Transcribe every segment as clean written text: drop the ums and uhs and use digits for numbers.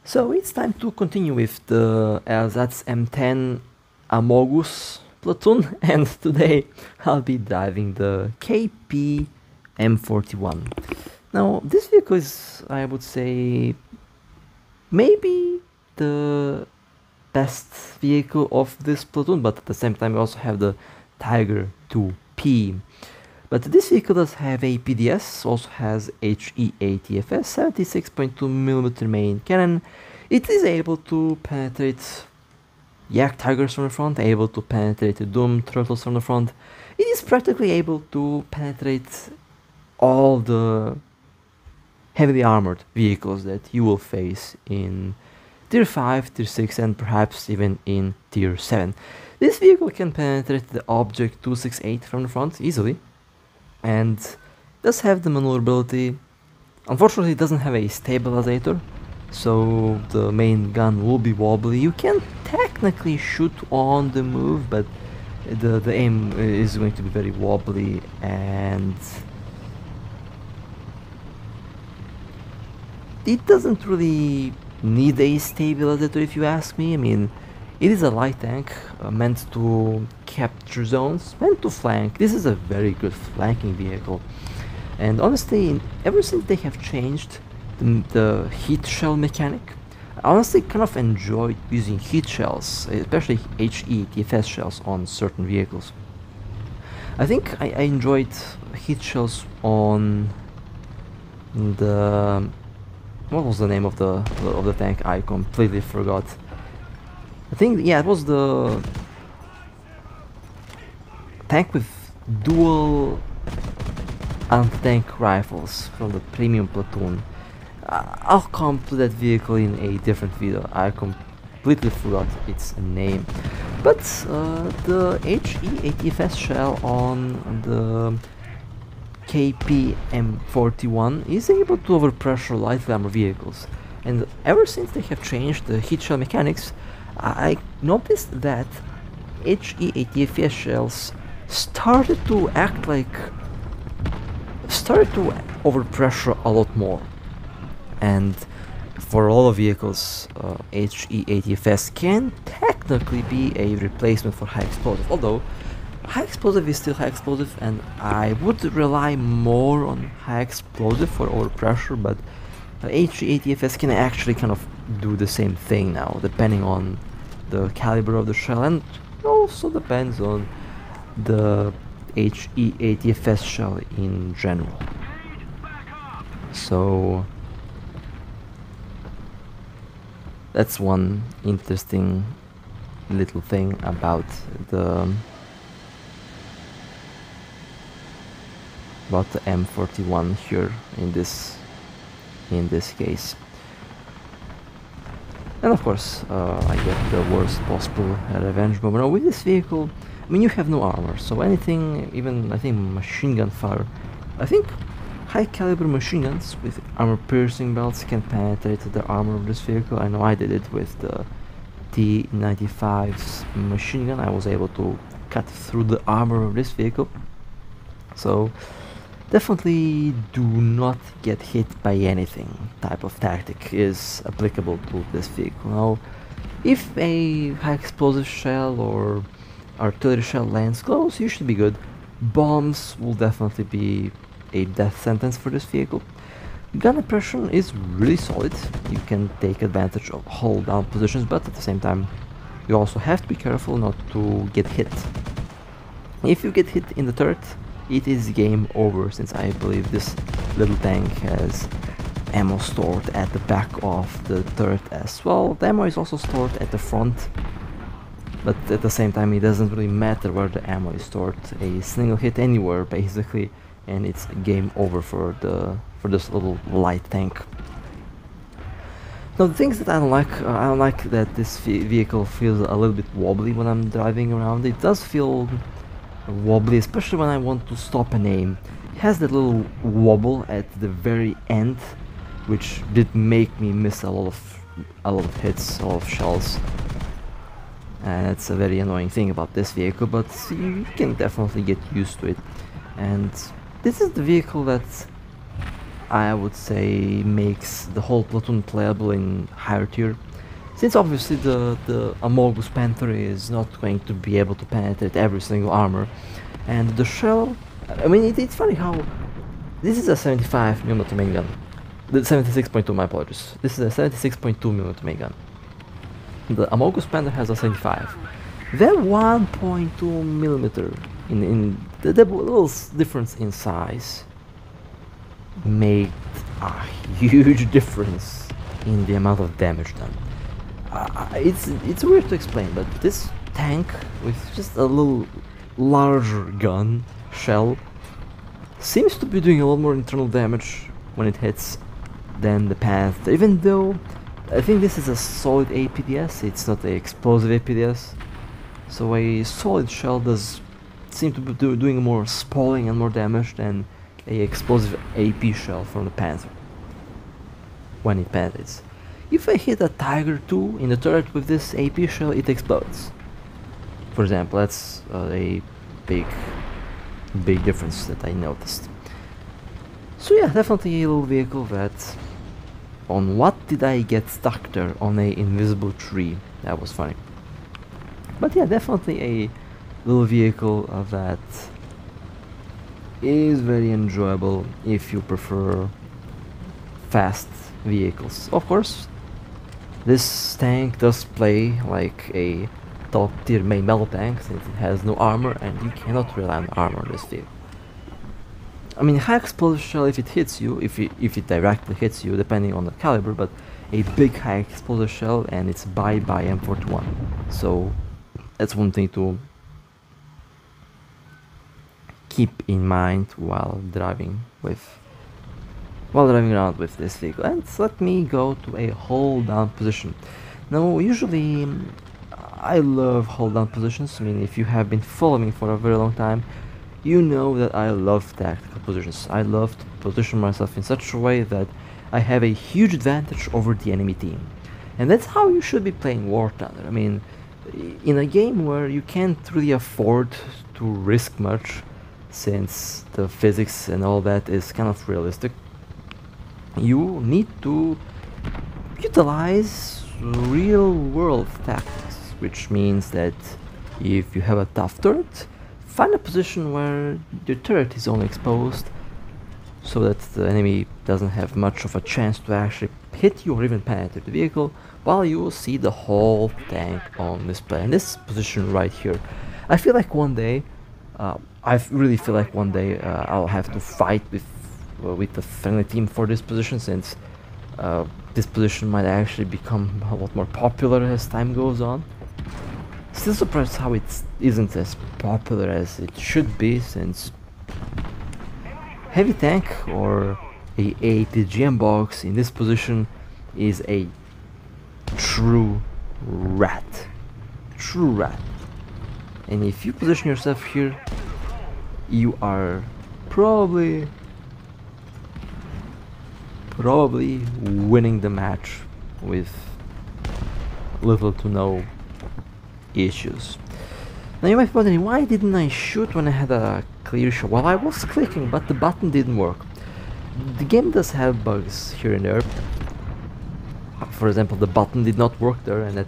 So it's time to continue with the Ersatz M10 Amogus platoon, and today I'll be driving the KP M41. Now this vehicle is, I would say, maybe the best vehicle of this platoon, but at the same time we also have the Tiger 2P. But this vehicle does have a PDS, also has IeKPz, 76.2mm main cannon. It is able to penetrate Yak Tigers from the front, able to penetrate Doom Turtles from the front. It is practically able to penetrate all the heavily armored vehicles that you will face in Tier 5, Tier 6 and perhaps even in Tier 7. This vehicle can penetrate the Object 268 from the front easily, and does have the maneuverability. Unfortunately it doesn't have a stabilizer, so the main gun will be wobbly. You can technically shoot on the move, but the aim is going to be very wobbly, and it doesn't really need a stabilizer if you ask me. I mean, it is a light tank meant to capture zones, meant to flank. This is a very good flanking vehicle, and honestly, ever since they have changed the heat shell mechanic, I honestly kind of enjoyed using heat shells, especially IeKPz shells on certain vehicles. I think I enjoyed heat shells on the, what was the name of the tank? I completely forgot. I think, yeah, it was the tank with dual anti-tank rifles from the premium platoon. I'll come to that vehicle in a different video. I completely forgot its name. But the IeKPz shell on the KP M41 is able to overpressure light armor vehicles. And ever since they have changed the heat shell mechanics, I noticed that IeKPz shells started to overpressure a lot more. And for all of vehicles, IeKPz can technically be a replacement for high explosive, although high explosive is still high explosive, and I would rely more on high explosive for overpressure, but IeKPz can actually kind of do the same thing now, depending on the caliber of the shell, and also depends on the IeKPz shell in general. So that's one interesting little thing about the M41 here in this case. And of course, I get the worst possible revenge moment. Now, with this vehicle, I mean, you have no armor, so anything, even I think machine gun fire, I think high caliber machine guns with armor piercing belts can penetrate the armor of this vehicle. I know I did it with the T95's machine gun. I was able to cut through the armor of this vehicle. So definitely do not get hit by anything type of tactic is applicable to this vehicle. Now, if a high explosive shell or artillery shell lands close, you should be good. Bombs will definitely be a death sentence for this vehicle. Gun suppression is really solid. You can take advantage of hold down positions, but at the same time you also have to be careful not to get hit. If you get hit in the turret, it is game over, since I believe this little tank has ammo stored at the back of the turret as well. The ammo is also stored at the front, but at the same time it doesn't really matter where the ammo is stored. A single hit anywhere basically, and it's game over for this little light tank. Now, the things that I don't like that this vehicle feels a little bit wobbly when I'm driving around. It does feel wobbly, especially when I want to stop and aim. It has that little wobble at the very end, which did make me miss a lot of hits, a lot of shells. And it's a very annoying thing about this vehicle, but you can definitely get used to it. And this is the vehicle that I would say makes the whole platoon playable in higher tier. Since obviously the Amogus Panther is not going to be able to penetrate every single armor, and the shell, I mean it's funny how this is a 75mm main gun, the 76.2, my apologies, this is a 76.2mm main gun. The Amogus Panther has a 75. That 1.2mm in the little difference in size made a huge difference in the amount of damage done. It's weird to explain, but this tank with just a little larger gun shell seems to be doing a lot more internal damage when it hits than the Panther, even though I think this is a solid APDS, it's not an explosive APDS, so a solid shell does seem to be doing more spalling and more damage than a explosive AP shell from the Panther when it penetrates. If I hit a Tiger 2 in the turret with this AP shell, it explodes. For example, that's a big difference that I noticed. So yeah, definitely a little vehicle that... On what did I get stuck there? On a invisible tree. That was funny. But yeah, definitely a little vehicle that is very enjoyable if you prefer fast vehicles. Of course, this tank does play like a top tier main battle tank since it has no armor and you cannot rely on armor on this field. I mean, high explosive shell, if it hits you, if it directly hits you, depending on the caliber, but a big high explosive shell and it's by M41. So that's one thing to keep in mind while driving around with this vehicle. And let me go to a hold down position. Now, usually I love hold down positions. I mean, if you have been following me for a very long time, you know that I love tactical positions. I love to position myself in such a way that I have a huge advantage over the enemy team. And that's how you should be playing War Thunder. I mean, in a game where you can't really afford to risk much, since the physics and all that is kind of realistic, you need to utilize real world tactics, which means that if you have a tough turret, find a position where your turret is only exposed so that the enemy doesn't have much of a chance to actually hit you or even penetrate the vehicle, while you will see the whole tank on display. In this position right here, I feel like one day I really feel like one day I'll have to fight with the friendly team for this position, since this position might actually become a lot more popular as time goes on. Still surprised how it isn't as popular as it should be, since heavy tank or a ATGM box in this position is a true rat. True rat. And if you position yourself here, you are probably winning the match with little to no issues. Now you might be wondering, why didn't I shoot when I had a clear shot? Well, I was clicking, but the button didn't work. The game does have bugs here and there. For example, the button did not work there, and that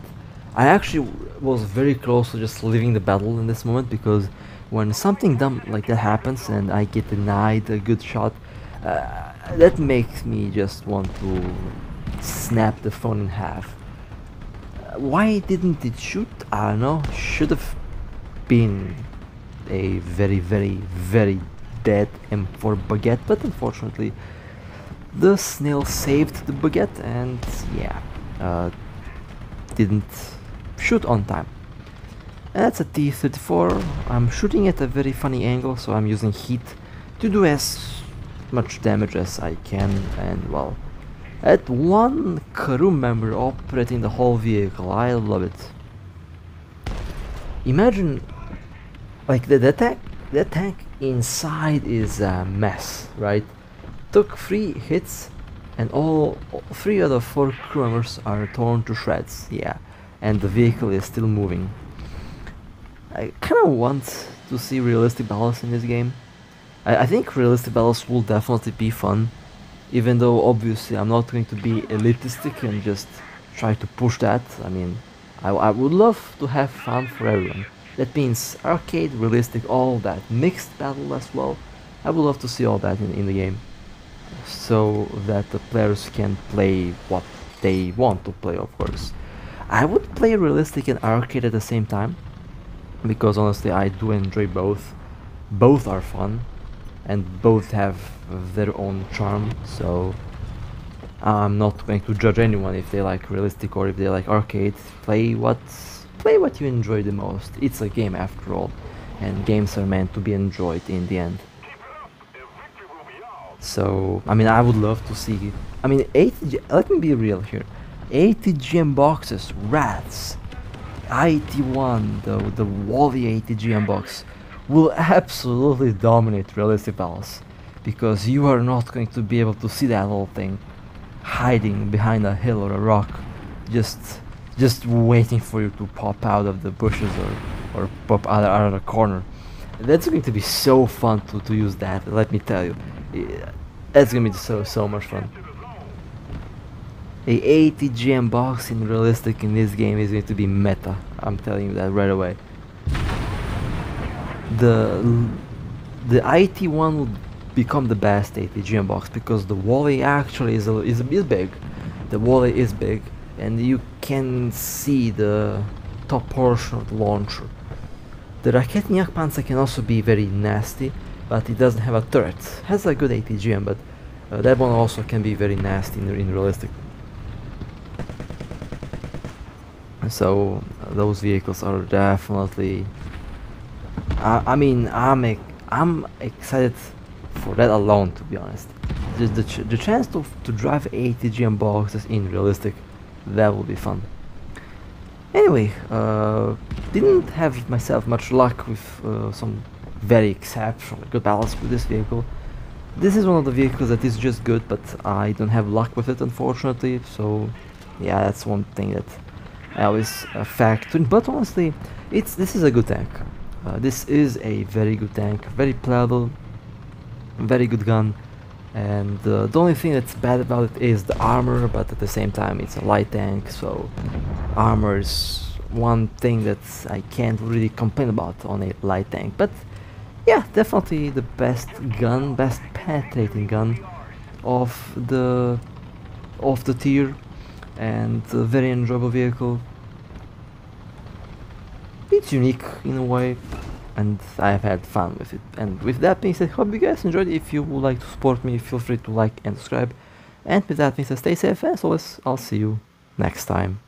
I actually was very close to just leaving the battle in this moment, because when something dumb like that happens and I get denied a good shot, that makes me just want to snap the phone in half. Why didn't it shoot? I don't know. Should have been a very dead M4 baguette, but unfortunately the snail saved the baguette and yeah, didn't shoot on time. And that's a T-34. I'm shooting at a very funny angle, so I'm using heat to do as much damage as I can, and well, at one crew member operating the whole vehicle, I love it. Imagine, like the tank inside is a mess, right? Took 3 hits and all 3 out of 4 crew members are torn to shreds, yeah, and the vehicle is still moving. I kinda want to see realistic battles in this game. I think realistic battles will definitely be fun, even though obviously I'm not going to be elitistic and just try to push that. I mean, I would love to have fun for everyone. That means arcade, realistic, all that, mixed battle as well. I would love to see all that in the game, so that the players can play what they want to play, of course. I would play realistic and arcade at the same time, because honestly I do enjoy both. Both are fun, and both have their own charm, so I'm not going to judge anyone if they like realistic or if they like arcade. Play what you enjoy the most. It's a game after all, and games are meant to be enjoyed in the end. So, I mean, I would love to see, I mean, 80, let me be real here. 80 GM boxes, rats, IT1, the Wally 80 GM box will absolutely dominate realistic battles, because you are not going to be able to see that whole thing hiding behind a hill or a rock, just waiting for you to pop out of the bushes or pop out of the corner. That's going to be so fun to use that, let me tell you. That's gonna be so much fun. A 80 GM box in realistic in this game is going to be meta. I'm telling you that right away. The IT1 will become the best 80 GM box because the Wally actually is big. The Wally is big, and you can see the top portion of the launcher. The IeKPz can also be very nasty, but it doesn't have a turret. Has a good 80 GM, but that one also can be very nasty in realistic. So those vehicles are definitely. I mean, I'm excited for that alone, to be honest. The chance to drive 80 GM boxes in realistic, that will be fun. Anyway, didn't have myself much luck with some very exceptional good balance with this vehicle. This is one of the vehicles that is just good, but I don't have luck with it, unfortunately. So yeah, that's one thing that I always factor in. But honestly, this is a good tank. This is a very good tank, very playable, very good gun. And the only thing that's bad about it is the armor, but at the same time it's a light tank, so armor is one thing that I can't really complain about on a light tank. But yeah, definitely the best gun, best penetrating gun of the tier, and a very enjoyable vehicle. It's unique in a way, and I've had fun with it. And with that being said, hope you guys enjoyed. If you would like to support me, feel free to like and subscribe. And with that being said, stay safe, and as always, I'll see you next time.